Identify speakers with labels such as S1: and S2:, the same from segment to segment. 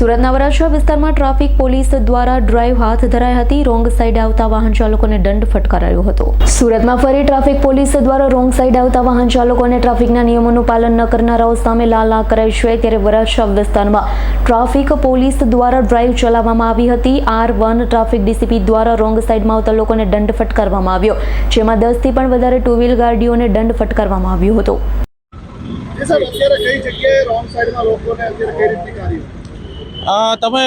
S1: સુરતના વરાછા વિસ્તારમાં traffic police દ્વારા ડ્રાઈવ હાથ ધરાઈ હતી। રોંગ સાઈડ આવતા વાહન ચાલકોને દંડ ફટકારાયો હતો। સુરતમાં ફરી ટ્રાફિક પોલીસ દ્વારા રોંગ સાઈડ આવતા વાહન ચાલકોને ટ્રાફિકના નિયમોનું પાલન ન કરનારાઓ સામે લાલ આંખ કરાઈ છે। ત્યારે વરાછા વિસ્તારમાં ટ્રાફિક પોલીસ દ્વારા ડ્રાઈવ ચલાવવામાં આવી હતી। R1 ટ્રાફિક ડીસીપી દ્વારા રોંગ સાઈડમાં આવતા લોકોને દંડ ફટકારવામાં આવ્યો, જેમાં 10 થી પણ વધારે ટુ વ્હીલ ગાડીઓને દંડ ફટકારવામાં આવ્યો હતો।
S2: તમે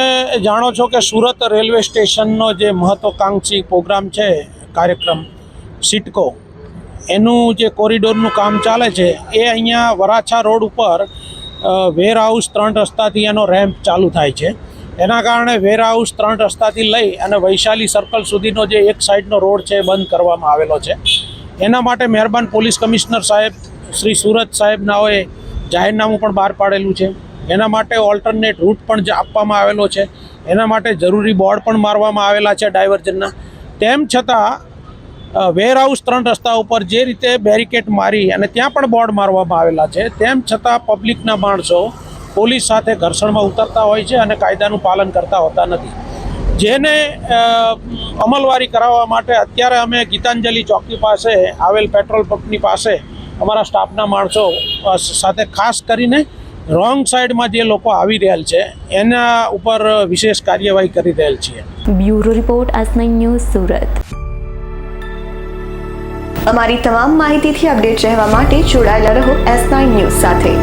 S2: જાણો છો કે સુરત રેલવે સ્ટેશનનો જે મહત્વાકાંક્ષી પ્રોગ્રામ છે, કાર્યક્રમ સિટકો, એનું જે કોરિડોરનું કામ ચાલે છે એ અહીંયા વરાછા રોડ ઉપર વેર હાઉસ 3 રસ્તાથી એનો રેમ્પ ચાલુ થાય છે। એના કારણે વેર હાઉસ 3 રસ્તાથી લઈ અને વૈશાલી સર્કલ સુધીનો જે એક સાઈડનો રોડ છે એ બંધ કરવામાં આવેલો છે। એના માટે મહેરબાન પોલીસ કમિશનર સાહેબ શ્રી સુરત સાહેબનાઓએ જાહેરનામું પણ બહાર પાડેલું છે। એના માટે ઓલ્ટરનેટ રૂટ પણ આપવામાં આવેલો છે। એના માટે જરૂરી બોર્ડ પણ મારવામાં આવેલા છે ડાયવર્ઝનના। તેમ છતાં વેર હાઉસ 3 રસ્તા ઉપર જે રીતે બેરિકેડ મારી અને ત્યાં પણ બોર્ડ મારવામાં આવેલા છે, તેમ છતાં પબ્લિકના માણસો પોલીસ સાથે ઘર્ષણમાં ઉતરતા હોય છે અને કાયદાનું પાલન કરતા હોતા નથી। જેને અમલવારી કરાવવા માટે અત્યારે અમે ગીતાંજલિ ચોકી પાસે આવેલ પેટ્રોલ પંપની પાસે અમારા સ્ટાફના માણસો સાથે ખાસ કરીને રોંગ સાઈડમાં જે લોકો આવી રહેલ છે એના ઉપર વિશેષ કાર્યવાહી કરી રહેલ છીએ।
S1: Bureau report S9 news Surat.
S3: અમારી તમામ માહિતીથી અપડેટ રહેવા માટે જોડાયેલા રહો S9 ન્યૂઝ સાથે।